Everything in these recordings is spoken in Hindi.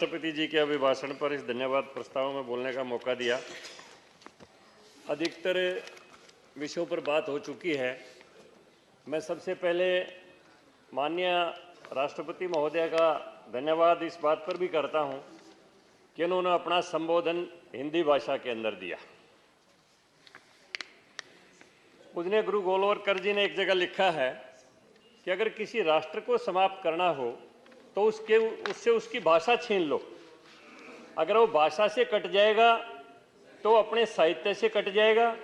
राष्ट्रपति जी के अभिभाषण पर इस धन्यवाद प्रस्ताव में बोलने का मौका दिया। अधिकतर विषयों पर बात हो चुकी है। मैं सबसे पहले माननीय राष्ट्रपति महोदय का धन्यवाद इस बात पर भी करता हूं कि उन्होंने अपना संबोधन हिंदी भाषा के अंदर दिया। पूज्य गुरु गोलवलकर जी ने एक जगह लिखा है कि अगर किसी राष्ट्र को समाप्त करना हो तो उससे उसकी भाषा छीन लो। अगर वो भाषा से कट जाएगा तो अपने साहित्य से कट जाएगा,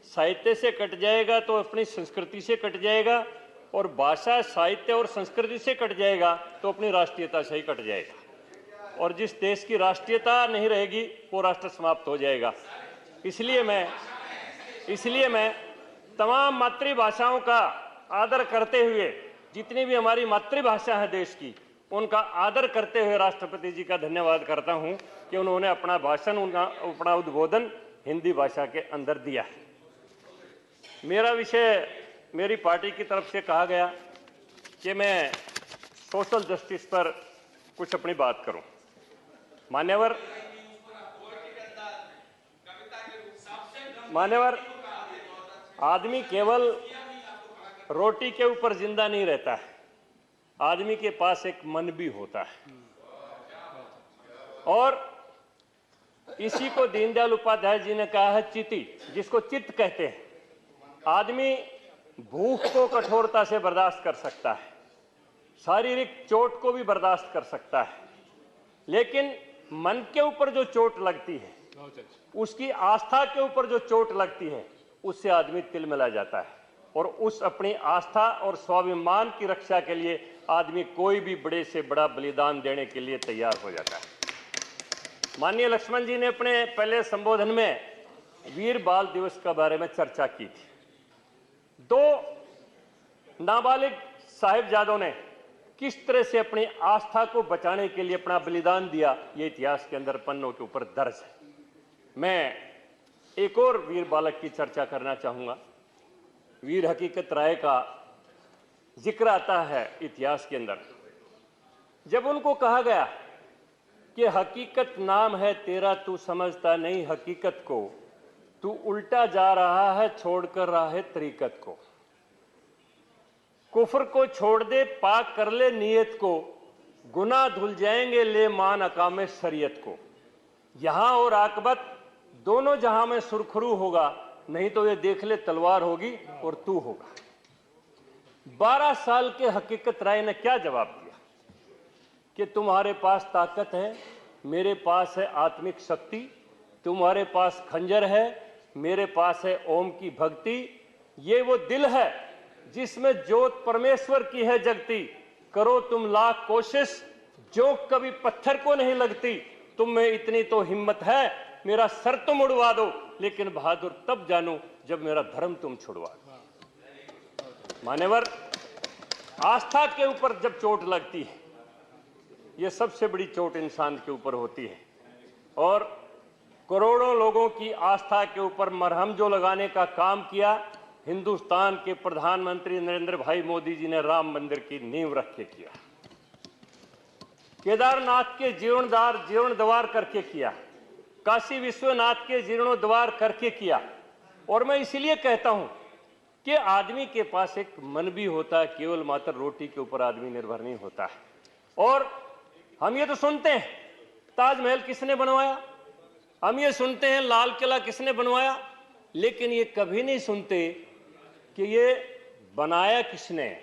साहित्य से कट जाएगा तो अपनी संस्कृति से कट जाएगा, और भाषा, साहित्य और संस्कृति से कट जाएगा तो अपनी राष्ट्रीयता से ही कट जाएगा। और जिस देश की राष्ट्रीयता नहीं रहेगी वो राष्ट्र समाप्त हो जाएगा। इसलिए मैं तमाम मातृभाषाओं का आदर करते हुए, जितनी भी हमारी मातृभाषा है देश की, उनका आदर करते हुए राष्ट्रपति जी का धन्यवाद करता हूं कि उन्होंने अपना भाषण, अपना उद्बोधन हिंदी भाषा के अंदर दिया। मेरा विषय, मेरी पार्टी की तरफ से कहा गया कि मैं सोशल जस्टिस पर कुछ अपनी बात करूं। मान्यवर, आदमी केवल रोटी के ऊपर जिंदा नहीं रहता है, आदमी के पास एक मन भी होता है। और इसी को दीनदयाल उपाध्याय जी ने कहा है चिति, जिसको चित्त कहते हैं। आदमी भूख को कठोरता से बर्दाश्त कर सकता है, शारीरिक चोट को भी बर्दाश्त कर सकता है, लेकिन मन के ऊपर जो चोट लगती है, उसकी आस्था के ऊपर जो चोट लगती है, उससे आदमी तिलमिला जाता है। और उस अपनी आस्था और स्वाभिमान की रक्षा के लिए आदमी कोई भी बड़े से बड़ा बलिदान देने के लिए तैयार हो जाता है। माननीय लक्ष्मण जी ने अपने पहले संबोधन में वीर बाल दिवस के बारे में चर्चा की थी। 2 नाबालिग साहिबजादों ने किस तरह से अपनी आस्था को बचाने के लिए अपना बलिदान दिया, ये इतिहास के अंदर पन्नों के ऊपर दर्ज है। मैं एक और वीर बालक की चर्चा करना चाहूंगा। वीर हकीकत राय का जिक्र आता है इतिहास के अंदर। जब उनको कहा गया कि हकीकत नाम है तेरा, तू समझता नहीं हकीकत को, तू उल्टा जा रहा है छोड़कर राह तरीकत को, कुफ्र को छोड़ दे पाक कर ले नियत को, गुनाह धुल जाएंगे ले मान अकाम शरीयत को। यहां और आकबत दोनों जहां में सुरखरू होगा, नहीं तो ये देख ले तलवार होगी और तू होगा। 12 साल के हकीकत राय ने क्या जवाब दिया कि तुम्हारे पास ताकत है, मेरे पास है आत्मिक शक्ति, तुम्हारे पास खंजर है, मेरे पास है ओम की भक्ति। ये वो दिल है जिसमें ज्योत परमेश्वर की है जगती, करो तुम लाख कोशिश जो कभी पत्थर को नहीं लगती। तुम में इतनी तो हिम्मत है, मेरा सर तुम उड़वा दो, लेकिन बहादुर तब जानो जब मेरा धर्म तुम छुड़वा दो। मान्यवर, आस्था के ऊपर जब चोट लगती है, यह सबसे बड़ी चोट इंसान के ऊपर होती है। और करोड़ों लोगों की आस्था के ऊपर मरहम जो लगाने का काम किया, हिंदुस्तान के प्रधानमंत्री नरेंद्र भाई मोदी जी ने राम मंदिर की नींव रख के किया, केदारनाथ के जीर्णोद्धार करके किया, काशी विश्वनाथ के जीर्णोद्धार करके किया। और मैं इसीलिए कहता हूं कि आदमी के पास एक मन भी होता है, केवल मात्र रोटी के ऊपर आदमी निर्भर नहीं होता है। और हम ये तो सुनते हैं ताजमहल किसने बनवाया, हम ये सुनते हैं लाल किला किसने बनवाया, लेकिन ये कभी नहीं सुनते कि ये बनाया किसने।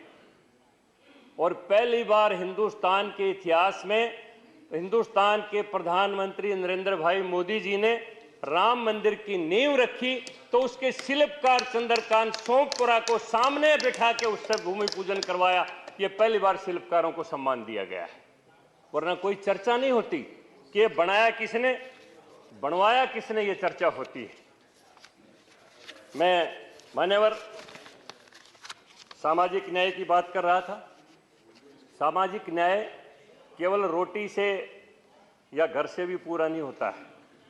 और पहली बार हिंदुस्तान के इतिहास में हिंदुस्तान के प्रधानमंत्री नरेंद्र भाई मोदी जी ने राम मंदिर की नींव रखी, तो उसके शिल्पकार चंद्रकांत सोमपुरा को सामने बिठा के उससे भूमि पूजन करवाया। ये पहली बार शिल्पकारों को सम्मान दिया गया है, वरना कोई चर्चा नहीं होती कि ये बनाया किसने, बनवाया किसने, ये चर्चा होती है। मैं मान्यवर सामाजिक न्याय की बात कर रहा था। सामाजिक न्याय केवल रोटी से या घर से भी पूरा नहीं होता है,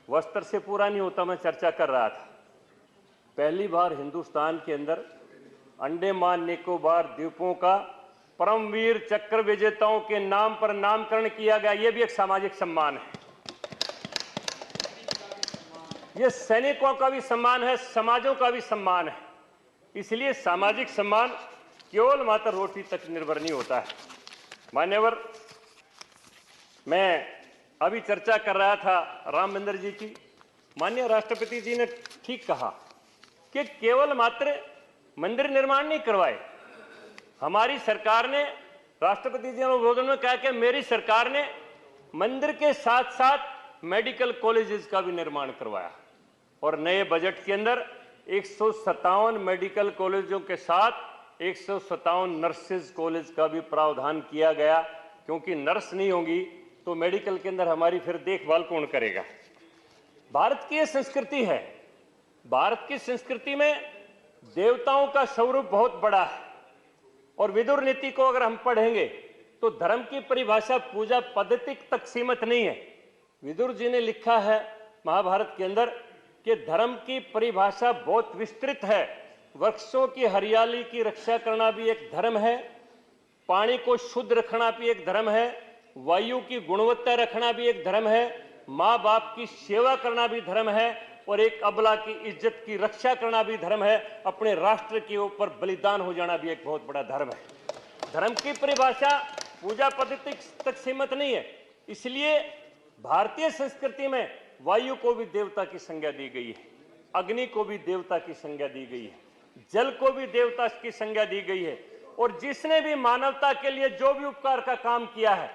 वस्त्र से पूरा नहीं होता। मैं चर्चा कर रहा था, पहली बार हिंदुस्तान के अंदर अंडमान निकोबार द्वीपों का परमवीर चक्र विजेताओं के नाम पर नामकरण किया गया, यह भी एक सामाजिक सम्मान है। यह सैनिकों का भी सम्मान है, समाजों का भी सम्मान है। इसलिए सामाजिक सम्मान केवल मात्र रोटी तक निर्भर नहीं होता है। मान्यवर, मैं अभी चर्चा कर रहा था राम मंदिर जी की। माननीय राष्ट्रपति जी ने ठीक कहा कि केवल मात्र मंदिर निर्माण नहीं करवाए। हमारी सरकार ने, राष्ट्रपति जी ने उद्बोधन में कहा कि मेरी सरकार ने मंदिर के साथ साथ मेडिकल कॉलेजेस का भी निर्माण करवाया और नए बजट के अंदर 157 मेडिकल कॉलेजों के साथ 157 नर्सेज कॉलेज का भी प्रावधान किया गया, क्योंकि नर्स नहीं होंगी तो मेडिकल के अंदर हमारी फिर देखभाल कौन करेगा। भारत की यह संस्कृति है। भारत की संस्कृति में देवताओं का स्वरूप बहुत बड़ा है और विदुर नीति को अगर हम पढ़ेंगे तो धर्म की परिभाषा पूजा पद्धति तक सीमित नहीं है। विदुर जी ने लिखा है महाभारत के अंदर कि धर्म की परिभाषा बहुत विस्तृत है। वृक्षों की हरियाली की रक्षा करना भी एक धर्म है, पानी को शुद्ध रखना भी एक धर्म है, वायु की गुणवत्ता रखना भी एक धर्म है, माँ बाप की सेवा करना भी धर्म है और एक अबला की इज्जत की रक्षा करना भी धर्म है। अपने राष्ट्र के ऊपर बलिदान हो जाना भी एक बहुत बड़ा धर्म है। धर्म की परिभाषा पूजा पद्धति तक सीमित नहीं है। इसलिए भारतीय संस्कृति में वायु को भी देवता की संज्ञा दी गई है, अग्नि को भी देवता की संज्ञा दी गई है, जल को भी देवता की संज्ञा दी गई है और जिसने भी मानवता के लिए जो भी उपकार का काम किया है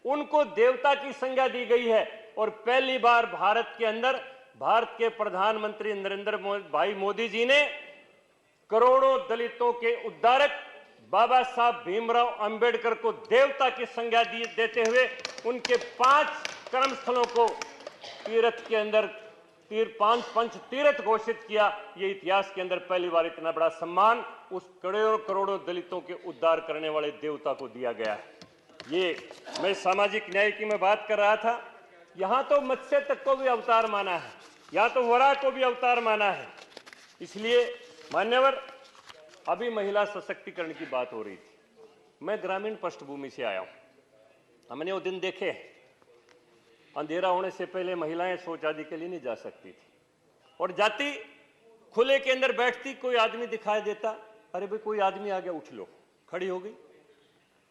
उनको देवता की संज्ञा दी गई है। और पहली बार भारत के अंदर भारत के प्रधानमंत्री नरेंद्र भाई मोदी जी ने करोड़ों दलितों के उद्धारक बाबा साहब भीमराव अंबेडकर को देवता की संज्ञा देते हुए उनके 5 कर्मस्थलों को तीर्थ के अंदर पंच तीर्थ घोषित किया। ये इतिहास के अंदर पहली बार इतना बड़ा सम्मान उस करोड़ों दलितों के उद्धार करने वाले देवता को दिया गया है। ये मैं सामाजिक न्याय की मैं बात कर रहा था। यहां तो मत्स्य तक को भी अवतार माना है, या तो वराह को भी अवतार माना है। इसलिए मान्यवर, अभी महिला सशक्तिकरण की बात हो रही थी। मैं ग्रामीण पृष्ठभूमि से आया हूं। हमने वो दिन देखे, अंधेरा होने से पहले महिलाएं शौच आदि के लिए नहीं जा सकती थी और जाती खुले के अंदर बैठती, कोई आदमी दिखाई देता, अरे भाई कोई आदमी आ गया, उठ लो, खड़ी हो गई,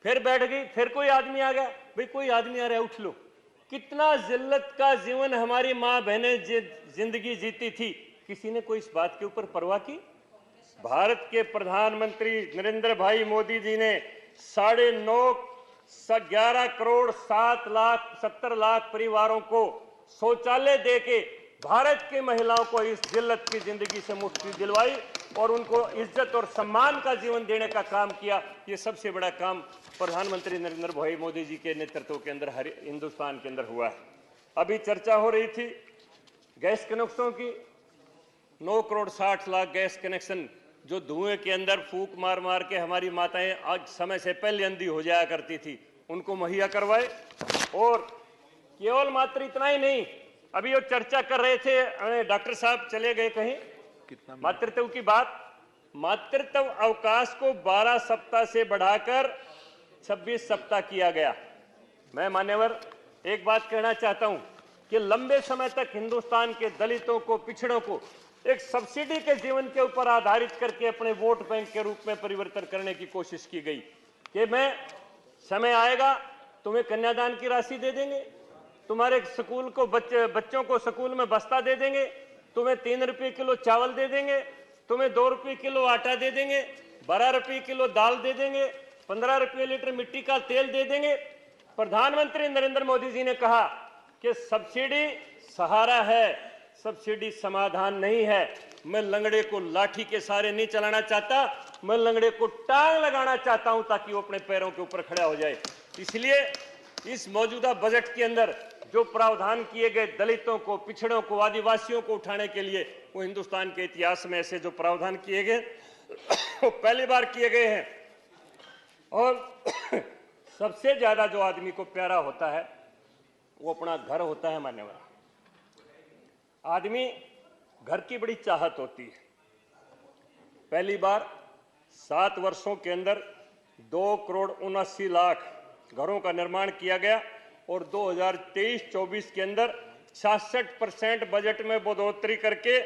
फिर बैठ गई, फिर कोई आदमी आ गया, भाई कोई आदमी आ रहा है, उठ लो। कितना जिल्लत का जीवन हमारी मां बहनें जिंदगी जीती थी, किसी ने कोई इस बात के ऊपर परवाह की? भारत के प्रधानमंत्री नरेंद्र भाई मोदी जी ने 11 करोड़ 70 लाख परिवारों को शौचालय देके भारत की महिलाओं को इस जिल्लत की जिंदगी से मुक्ति दिलवाई और उनको इज्जत और सम्मान का जीवन देने का काम किया। ये सबसे बड़ा काम प्रधानमंत्री नरेंद्र भाई मोदी जी के नेतृत्व के अंदर हिंदुस्तान के अंदर हुआ है। अभी चर्चा हो रही थी गैस कनेक्शनों की। 9 करोड़ 60 लाख गैस कनेक्शन जो धुएं के अंदर फूंक मार मार के हमारी माताएं आज समय से पहले अंधी हो जाया करती थी, उनको मुहैया करवाए। और केवल मात्र इतना ही नहीं, अभी वो चर्चा कर रहे थे, डॉक्टर साहब चले गए कहीं, मातृत्व की बात। मातृत्व अवकाश को 12 सप्ताह से बढ़ाकर 26 सप्ताह किया गया। मैं मान्यवर एक बात कहना चाहता हूं कि लंबे समय तक हिंदुस्तान के दलितों को, पिछड़ों को एक सब्सिडी के जीवन के ऊपर आधारित करके अपने वोट बैंक के रूप में परिवर्तन करने की कोशिश की गई कि मैं समय आएगा तुम्हें कन्यादान की राशि दे देंगे, तुम्हारे स्कूल को बच्चों को स्कूल में बस्ता दे देंगे, तुम्हें 3 रुपये किलो चावल दे देंगे, तुम्हें 2 रुपये किलो आटा दे देंगे, 12 रुपये किलो दाल दे देंगे, 15 रुपये लीटर मिट्टी का तेल दे देंगे। प्रधानमंत्री नरेंद्र मोदी जी ने कहा कि सब्सिडी सहारा है, सब्सिडी समाधान नहीं है। मैं लंगड़े को लाठी के सहारे नहीं चलाना चाहता, मैं लंगड़े को टांग लगाना चाहता हूं ताकि वो अपने पैरों के ऊपर खड़ा हो जाए। इसलिए इस मौजूदा बजट के अंदर जो प्रावधान किए गए दलितों को, पिछड़ों को, आदिवासियों को उठाने के लिए, वो हिंदुस्तान के इतिहास में ऐसे जो प्रावधान किए गए वो पहली बार किए गए हैं। और सबसे ज्यादा जो आदमी को प्यारा होता है वो अपना घर होता है। मान्यवर, आदमी घर की बड़ी चाहत होती है। पहली बार 7 वर्षों के अंदर 2,79,00,000 घरों का निर्माण किया गया और 2023-24 के अंदर 66% बजट में बढ़ोतरी करके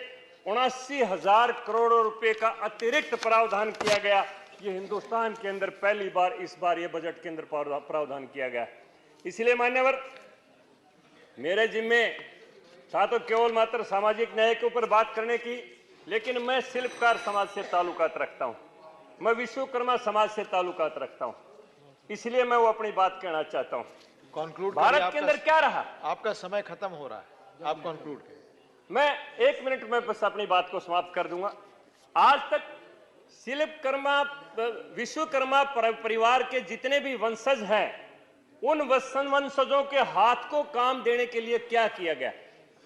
79,000 करोड़ रुपए का अतिरिक्त प्रावधान किया गया। ये हिंदुस्तान के अंदर पहली बार इस बार ये बजट के अंदर प्रावधान किया गया। इसलिए मान्यवर, मेरे जिम्मे था तो केवल मात्र सामाजिक न्याय के ऊपर बात करने की, लेकिन मैं शिल्पकार समाज से ताल्लुकात रखता हूं, मैं विश्वकर्मा समाज से ताल्लुकात रखता हूं, इसलिए मैं वो अपनी बात कहना चाहता हूं। कंक्लूड भारत के अंदर क्या रहा? आपका समय खत्म हो रहा है, आप कंक्लूड करें। मैं 1 मिनट में बस अपनी बात को समाप्त कर दूंगा। आज तक शिल्पकर्मा विश्वकर्मा परिवार के जितने भी वंशज हैं, उन वंशजों के हाथ को काम देने के लिए क्या किया गया?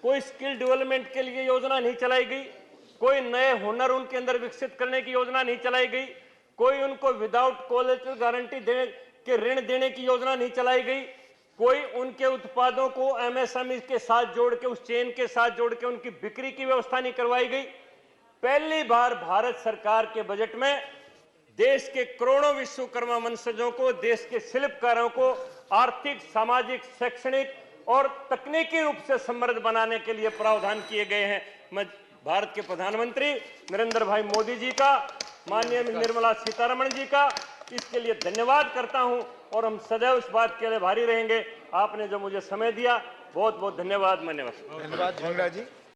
कोई स्किल डेवलपमेंट के लिए योजना नहीं चलाई गई, कोई नए हुनर उनके अंदर विकसित करने की योजना नहीं चलाई गई, कोई उनको विदाउट कोलेटरल गारंटी देने के ऋण देने की योजना नहीं चलाई गई, कोई उनके उत्पादों को एमएसएमई के साथ जोड़ के, उस चेन के साथ जोड़ के उनकी बिक्री की व्यवस्था नहीं करवाई गई। पहली बार भारत सरकार के बजट में देश के करोड़ों विश्वकर्मा वंशजों को, देश के शिल्पकारों को आर्थिक, सामाजिक, शैक्षणिक और तकनीकी रूप से समृद्ध बनाने के लिए प्रावधान किए गए हैं। मैं भारत के प्रधानमंत्री नरेंद्र भाई मोदी जी का, माननीय निर्मला सीतारमण जी का इसके लिए धन्यवाद करता हूं और हम सदैव इस बात के लिए भारी रहेंगे। आपने जो मुझे समय दिया, बहुत बहुत धन्यवाद। धन्यवाद झंगड़ा जी।